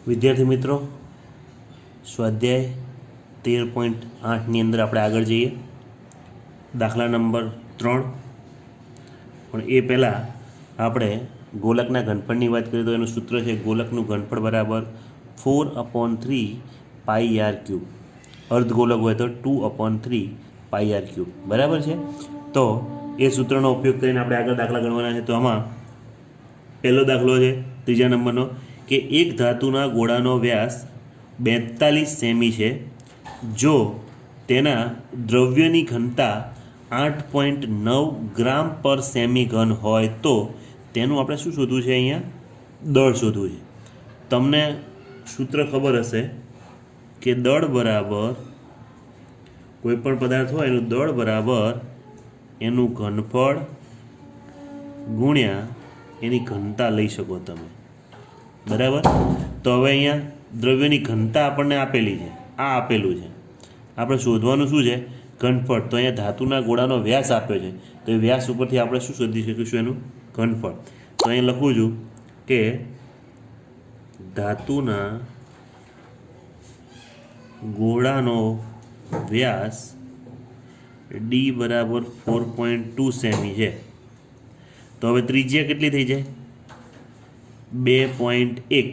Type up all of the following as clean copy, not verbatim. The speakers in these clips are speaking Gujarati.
વિદ્યાર્થી મિત્રો, સ્વાધ્યાય 13.8ની અંદર આપણે આગળ જઈએ. દાખલા નંબર 3. પણ એ પહેલાં આપણે ગોલકના ઘનફળની વાત કરીએ તો એનું સૂત્ર છે ગોલકનું ઘનફળ બરાબર 4/3 πr³. અર્ધગોલક હોય તો 2/3 πr³. બરાબર છે. તો એ સૂત્રનો ઉપયોગ કરીને આપણે આગળ દાખલા ગણવાના છે. તો આમાં પહેલો દાખલો છે 3જા નંબરનો કે એક ધાતુના ગોળાનો વ્યાસ 42 સેમી છે. જો તેના દ્રવ્યની ઘનતા 8.9 ગ્રામ પર સેમી ઘન હોય તો તેનું આપણે શું શોધવું છે? અહીંયા દળ શોધવું છે. તમને સૂત્ર ખબર હશે કે દળ બરાબર કોઈ પણ પદાર્થ હોય એનું દળ બરાબર એનું ઘનફળ ગુણ્યા એની ઘનતા લઈ શકો તમે. બરાબર. તો હવે અહીંયા દ્રવ્યની ઘનતા આપણને આપેલી છે, આ આપેલું છે. આપણે શોધવાનું શું છે? ઘનફળ. તો અહીંયા ધાતુના ગોળાનો વ્યાસ આપ્યો છે, તો એ વ્યાસ ઉપરથી આપણે શું શોધી શકીશું? એનું ઘનફળ. તો અહીંયા લખું છું કે ધાતુના ગોળાનો વ્યાસ ડી બરાબર 4.2 સેમી છે. તો હવે ત્રિજ્યા કેટલી થઈ જાય? 2.1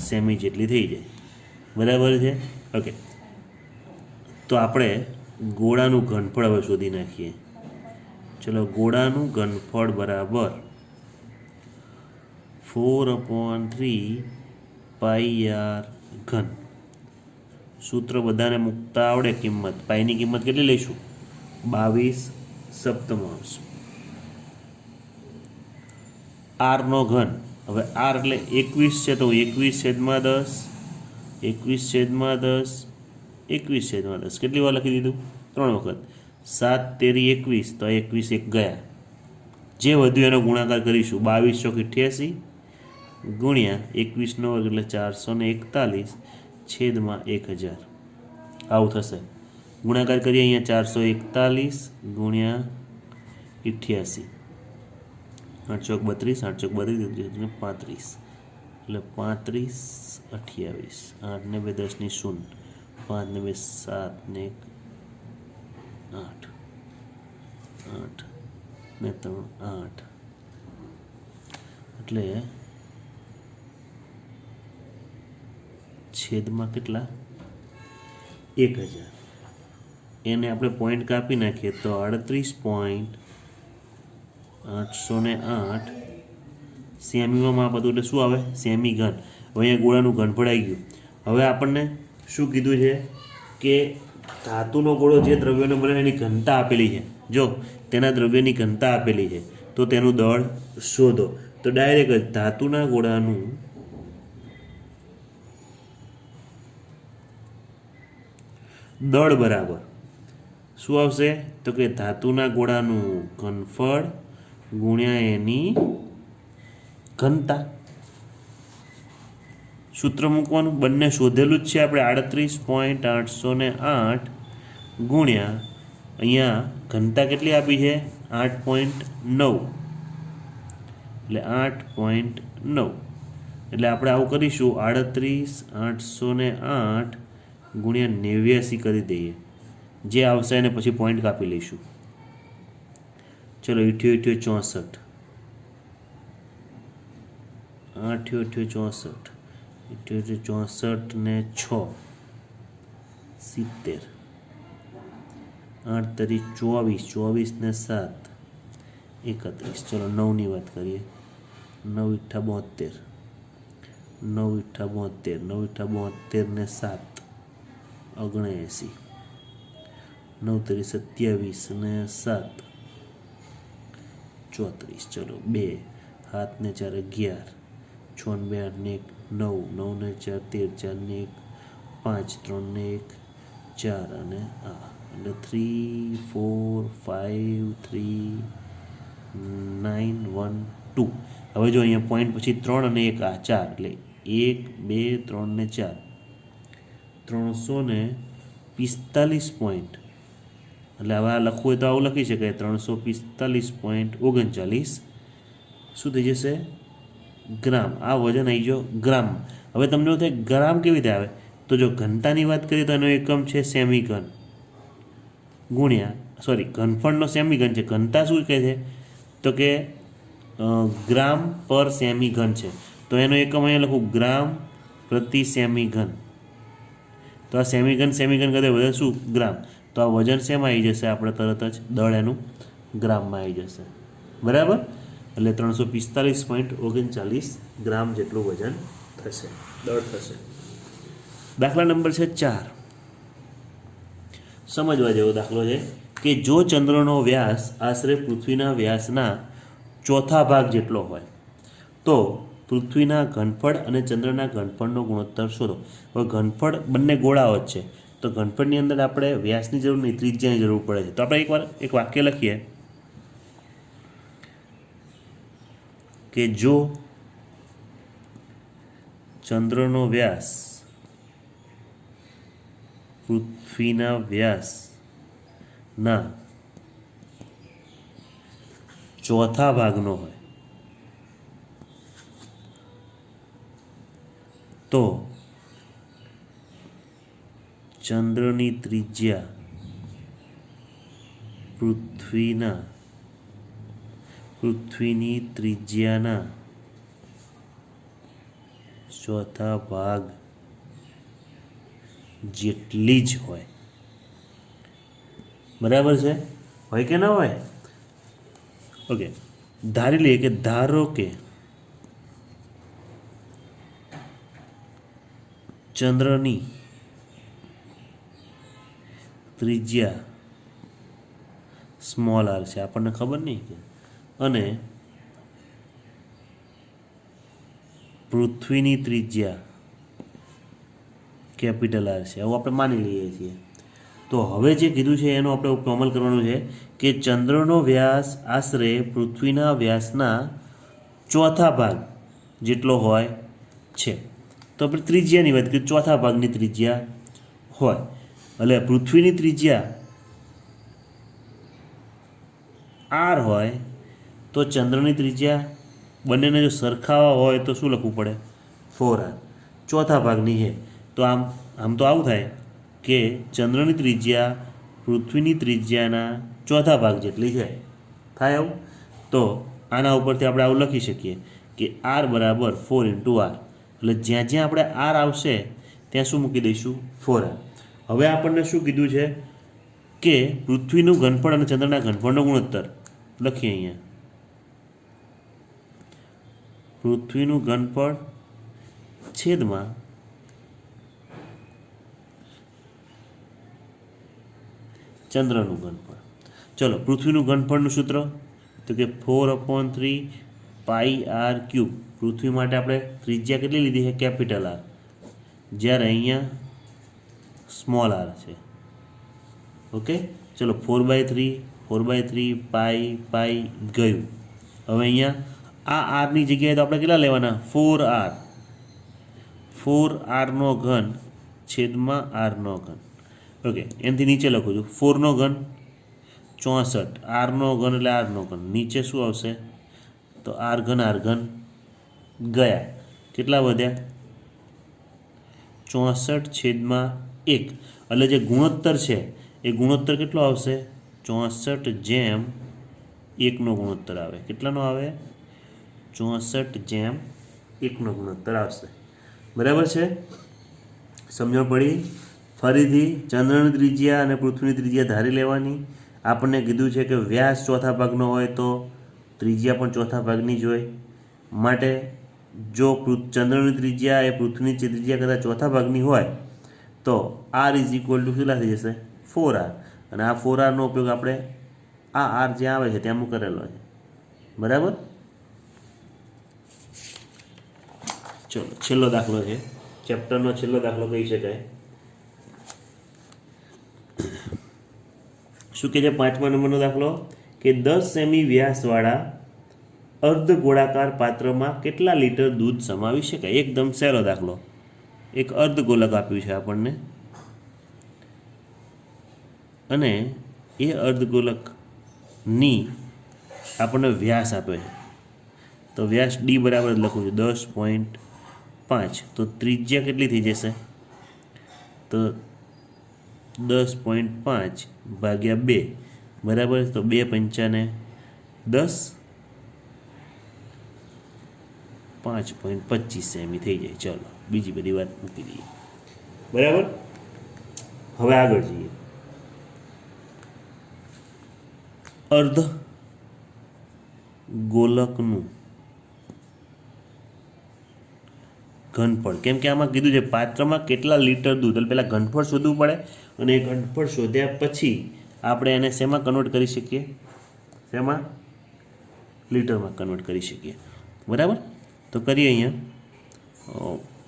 સેમી જેટલી થઈ જાય. બરાબર છે. ઓકે. તો આપણે ગોળાનું ઘનફળ હવે શોધી નાખીએ. ચલો, ગોળાનું ઘનફળ બરાબર 4/3 πr³. સૂત્ર બધાને મૂકતા આવડે. કિંમત પાઈની કિંમત કેટલી લઈશું? 22/7. આરનો ઘન. હવે આર એટલે 21 છે, તો 21/10 21/10 21/10 કેટલી વાર લખી દીધું? 3 વખત. 7 તેરી 21, તો 21 એક ગયા. જે વધ્યું એનો ગુણાકાર કરીશું. 22 ચોક 88 ગુણ્યા 21 નો વર્ગ એટલે 441 છેદમાં 1000. આવું થશે. ગુણાકાર કરીએ. અહીંયા 441 ગુણ્યા 88, 8 ચોક 32, 8 ચોક 32, 35 એટલે 35 28. 8 ને 2 10 ની 0, 5 ને 2 7 ને 1 8, 8 ને 3 8 એટલે છેદમાં કેટલા? 1000. એને આપણે પોઈન્ટ કાપી નાખીએ તો 38.808 સેમીમાં માપ હતું એટલે શું આવે? સેમી ઘન. હવે અહીંયા ગોળાનું ઘનફળ આવી ગયું. હવે આપણને શું કીધું છે કે ધાતુનો ગોળો જે દ્રવ્યનો બને એની ઘનતા આપેલી છે. જો તેના દ્રવ્યની ઘનતા આપેલી છે તો તેનું દળ શોધો. તો ડાયરેક્ટ જ ધાતુના ગોળાનું દળ બરાબર શું આવશે? તો કે ધાતુના ગોળાનું ઘનફળ ગુણ્યા એની ઘનતા. સૂત્ર મૂકવાનું. બંને શોધેલું જ છે આપણે. 38.808 ગુણ્યા અહીંયા ઘનતા કેટલી આપી છે? 8.9 એટલે 8.9 એટલે આપણે આવું કરીશું. 38.808 ગુણ્યા 89 કરી દઈએ. જે આવશે એને પછી પોઈન્ટ કાપી લઈશું. ચલો, 88 64 64 ને 6 70, 8 તરી 24, 24 ને 7 31. ચલો 9ની વાત કરીએ. 9 ઈઠ્ઠા 72, 9 ઈઠ્ઠા 72, 9 ઈઠ્ઠા 72 ને 7 79, 9 તરી 27 ને 7 34. ચલો 2 7 ને 4 11, 6 ને 2 8 ને 1 9, 9 ને 4 13, 4 ને 1 5, 3 ને 1 4 અને આ એટલે 3 4 5 3 9 1 2. હવે જો અહીંયા પોઈન્ટ પછી 3 અને 1 આ 4 એટલે 1 2 3 ને 4 345 પોઈન્ટ. એટલે હવે આ લખવું હોય તો આવું લખી શકાય. 345.39 શું થઈ જશે? ગ્રામ. આ વજન આવી ગયો ગ્રામ. હવે તમને એવું થાય ગ્રામ કેવી રીતે આવે, તો જો ઘનતાની વાત કરીએ તો એનો એકમ છે સેમી ઘન ગુણ્યા ઘનફળનો સેમી ઘન છે, ઘનતા શું કહે છે તો કે ગ્રામ પર સેમી ઘન છે, તો એનો એકમ અહીંયા લખું ગ્રામ પ્રતિ સેમી ઘન, તો આ સેમી ઘન કરતા વધારે શું ગ્રામ, તો આ વજન શેમાં આવી જશે, આપણે તરત જ દળ એનું ગ્રામમાં આવી જશે, બરાબર. એટલે 345.39 ગ્રામ જેટલું વજન થશે, દળ થશે. દાખલા નંબર છે 4. સમજવા જેવો દાખલો છે કે જો ચંદ્રનો વ્યાસ આશરે પૃથ્વીના વ્યાસના ચોથા ભાગ જેટલો હોય તો પૃથ્વીના ઘનફળ અને ચંદ્રના ઘનફળનો ગુણોત્તર શોધો. હવે ઘનફળ બંને ગોળાઓ જ છે, તો ઘનફળની અંદર આપણે વ્યાસની જરૂર નહીં, ત્રિજ્યાની જરૂર પડે છે. તો આપણે એક વાક્ય લખીએ કે જો ચંદ્રનો વ્યાસ પૃથ્વીના વ્યાસના ચોથા ભાગનો હોય તો ચંદ્રની ત્રિજ્યા પૃથ્વીની ત્રિજ્યાના ચોથા ભાગ જેટલી જ હોય. બરાબર છે, હોય કે ના હોય? ઓકે, ધારી લઈએ કે ધારો કે ચંદ્રની ત્રિજ્યા સ્મોલ આર છે, આપણને ખબર નહીં કે, અને પૃથ્વીની ત્રિજ્યા કેપિટલ આર છે, આવું આપણે માની લઈએ છીએ. તો હવે જે કીધું છે એનો આપણે અમલ કરવાનું છે કે ચંદ્રનો વ્યાસ આશરે પૃથ્વીના વ્યાસના ચોથા ભાગ જેટલો હોય છે, તો આપણે ત્રિજ્યાની વાત કરીએ, ચોથા ભાગની ત્રિજ્યા હોય, એટલે પૃથ્વીની ત્રિજ્યા આર હોય તો ચંદ્રની ત્રિજ્યા બંનેને જો સરખાવા હોય તો શું લખવું પડે, 4r, ચોથા ભાગની છે. તો આમ તો આવું થાય કે ચંદ્રની ત્રિજ્યા પૃથ્વીની ત્રિજ્યાના ચોથા ભાગ જેટલી છે, થાય આવું. તો આના ઉપરથી આપણે આવું લખી શકીએ કે r બરાબર 4 × r, એટલે જ્યાં જ્યાં આપણે r આવશે ત્યાં શું મૂકી દઈશું, 4r. હવે આપણને શું કીધું છે કે પૃથ્વીનું ઘનફળ અને ચંદ્રના ઘનફળનો ગુણોત્તર લખીએ અહીંયા. પૃથ્વીનું ઘનફળ છેદમાં ચંદ્રનું ઘનફળ. ચલો, પૃથ્વીનું ઘનફળનું સૂત્ર તો કે 4/3 πr³. પૃથ્વી માટે આપણે ત્રિજ્યા કેટલી લીધી છે, કેપિટલ આર, જ્યારે અહીંયા સ્મોલ આર છે. ઓકે, ચલો 4/3 પાઈ ગયું. હવે અહીંયા આ આરની જગ્યાએ તો આપણે કેટલા લેવાના, 4r, 4r નો ઘન છેદમાં r નો ઘન. ઓકે, એનાથી નીચે લખું છું 4 નો ઘન 64, r નો ઘન એટલે r નો ઘન, નીચે શું આવશે તો r ઘન ગયા, કેટલા વધ્યા 64/1, એટલે જે ગુણોત્તર છે એ ગુણોત્તર કેટલો આવશે, 64/1 ગુણોત્તર આવે. કેટલાનો આવે, 64/1 ગુણોત્તર આવશે. બરાબર છે, સમજણ પડી? ફરીથી ચંદ્રની ત્રિજ્યા અને પૃથ્વીની ત્રિજ્યા ધારી લેવાની. આપણને કીધું છે કે વ્યાસ ચોથા ભાગનો હોય તો ત્રિજ્યા પણ ચોથા ભાગની જ હોય, માટે જો ચંદ્રની ત્રિજ્યા એ પૃથ્વીની ત્રિજ્યા કરતાં ચોથા ભાગની હોય તો r = કેટલા થઈ જશે, 4r, અને આ 4r નો ઉપયોગ આપણે આ r જ્યાં આવે છે ત્યાં કરેલો છે. બરાબર. ચલો, છેલ્લો દાખલો છે, ચેપ્ટરનો છેલ્લો દાખલો કહી શકાય. શું કહે છે 5મા નંબરનો દાખલો કે 10 સેમી વ્યાસવાળા અર્ધ ગોળાકાર પાત્રમાં કેટલા લીટર દૂધ સમાવી શકાય. એકદમ સહેલો દાખલો. એક અર્ધ ગોલક આપ્યું છે આપણને, અને એ અર્ધગોલકની આપણને વ્યાસ આપે છે, તો વ્યાસ d બરાબર લખું છું 10.5 5 તો ત્રિજ્યા કેટલી થઈ જશે? તો 10.5 ભાગ્યા 2 બરાબર. તો 2 પંચાને 10, 5.25 સેમી થઈ જાય. ચાલો બીજી બધી વાત મૂકી દઈએ. બરાબર. હવે આગળ જઈએ. અર્ધ ગોલકનું ઘનફળ, કેમ કે આમાં કીધું છે પાત્રમાં કેટલા લીટર દૂધ, એટલે પહેલાં ઘનફળ શોધવું પડે અને એ ઘનફળ શોધ્યા પછી આપણે એને શેમાં કન્વર્ટ કરી શકીએ? શેમાં? લીટરમાં કન્વર્ટ કરી શકીએ. બરાબર. તો કરીએ અહીંયા.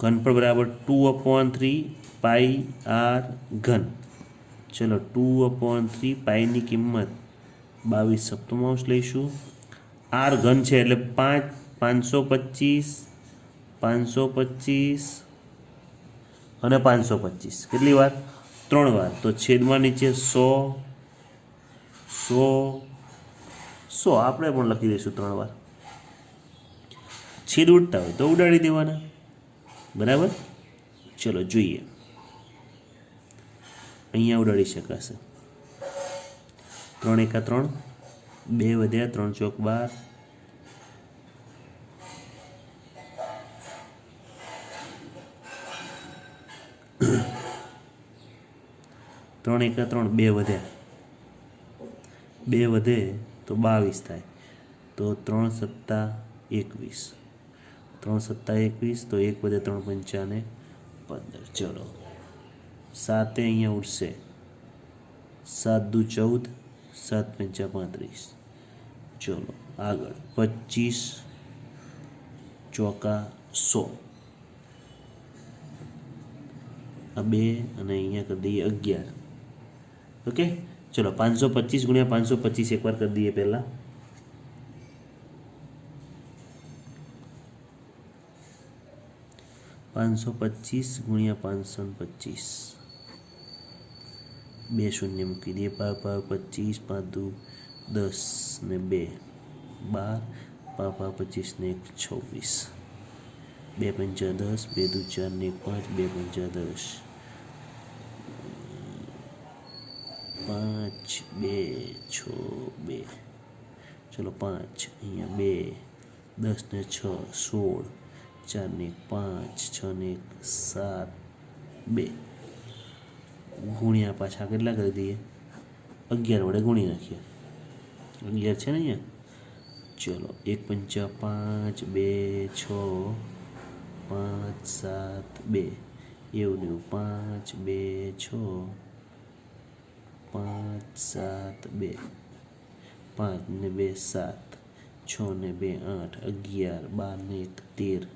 ઘનફળ બરાબર 2/3 પાઈ આર ઘન. ચલો 2/3 પાઈની કિંમત 22/7 લઈશું. આર ઘન છે એટલે 525 અને 525 કેટલી વાર? 3 વાર. તો છેદમાં નીચે 100 આપણે પણ લખી દઈશું 3 વાર. છેદ ઉડતા હોય તો ઉડાડી દેવાના. બરાબર. ચલો જોઈએ. અહીંયા ઉડાડી શકાશે. 3 એકા 3, 2 વધ્યા, 3 ચોક 12, 3 એકા 3, 2 વધ્યા, 2 વધે તો 22 થાય. તો 3 સત્તા 21, 3 સત્તા 21, તો 1 વધે 3 પંચાને 15. ચલો 7 અહીંયા ઉડશે. 7 દુ 14, 7 પંચા 35. ચલો આગળ 25 ચોકા 100. આ 2 અને અહીંયા કરી દઈએ 11. ઓકે. ચલો 525 ગુણ્યા 525 એકવાર કરી દઈએ પહેલાં. 525 ગુણ્યા 525, 2 શૂન્ય મૂકી દઈએ. 25, 5 દુ 10 ને 2 12, 25 ને 1 26, 2 પંચા 10, 2 દુ 4 ને 1 5, 2 પંચા 10, 5 2 6 2. ચલો 5 અહીંયા 2, 10 ને 6 16, 4 ને 5, 6 ને 7, 2 ગુણ્યા પાછા કેટલા કરી દઈએ? 11 વડે ગુણી નાખીએ. 11 છે ને અહીંયા. ચલો 1 પંચા 5, 2 6, 5 7 2 એવું ને 5 2 6, 5 7 2, 5 ને 2 7, 6 ને 2 8, 11, 12 ને 1 13,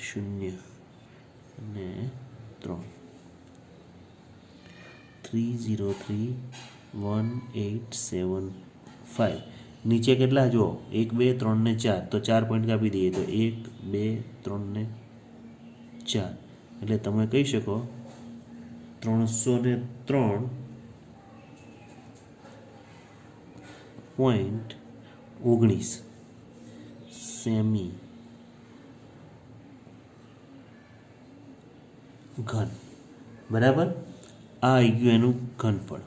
0 અને 3. 303187 નીચે કેટલા જુઓ? 1 2 3 ને 4, તો 4 પોઈન્ટ કાપી દઈએ તો 1 2 3 ને 4, એટલે તમે કહી શકો 303.19 સેમી ઘન. બરાબર. આ આવી ગયું એનું ઘનફળ.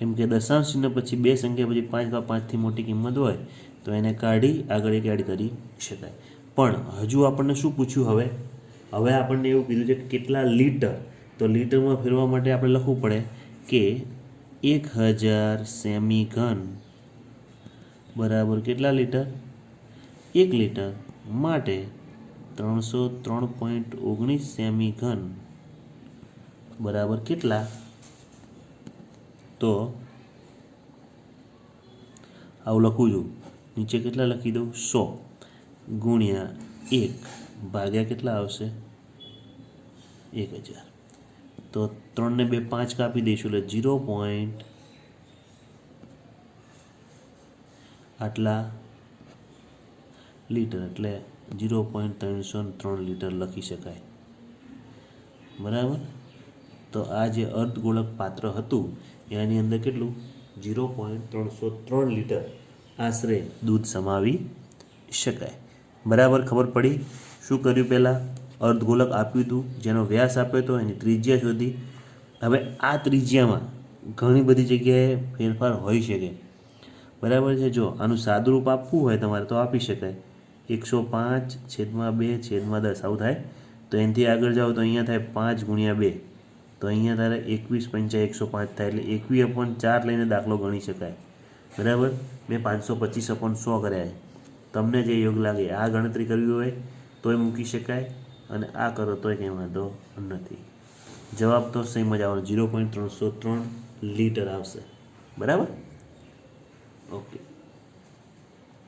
એમ કે દશાંશ ચિહ્ન પછી 2 સંખ્યા પછી 5 કા 5થી મોટી કિંમત હોય તો એને કાઢી આગળ એક એડ કરી શકાય. પણ હજુ આપણને શું પૂછ્યું? હવે આપણને એવું કીધું છે કે કેટલા લીટર. તો લીટરમાં ફેરવા માટે આપણે લખવું પડે કે 1000 સેમી ઘન બરાબર કેટલા લીટર? 1 લીટર માટે 303.19 સેમી ઘન બરાબર કેટલા? તો આવું લખું છું. નીચે કેટલા લખી દઉં? 100 ગુણ્યા 1 ભાગ્યા કેટલા આવશે? 1000. તો 3 ને 2 5 કાપી દઈશું એટલે 0. આટલા લીટર એટલે 0.303 લીટર લખી શકાય. બરાબર. તો આ જે અર્ધગોળક પાત્ર હતું એની અંદર કેટલું? 0.303 લીટર આશરે દૂધ સમાવી શકાય. બરાબર. ખબર પડી શું કર્યું? પહેલાં અર્ધગોલક આપ્યું હતું, જેનો વ્યાસ આપ્યો હતો, એની ત્રિજ્યા શોધી. હવે આ ત્રિજ્યામાં ઘણી બધી જગ્યાએ ફેરફાર હોઈ શકે, બરાબર છે. જો આનું સાદુરૂપ આપવું હોય તમારે તો આપી શકાય, 105/2/10 આવું થાય. તો એનાથી આગળ જાઓ તો અહીંયા થાય 5 × 2, તો અહીંયા તારે 21 × 5 105 થાય, એટલે 21/4 લઈને દાખલો ગણી શકાય, બરાબર. મેં 525/100 કર્યા છે. તમને જે યોગ લાગે આ ગણતરી કરવી હોય તોય મૂકી શકાય, અને આ કરો તોય કંઈ વાંધો નથી. જવાબ તો સેમ જ આવવાનો, 0.303 લિટર આવશે, બરાબર. ઓકે.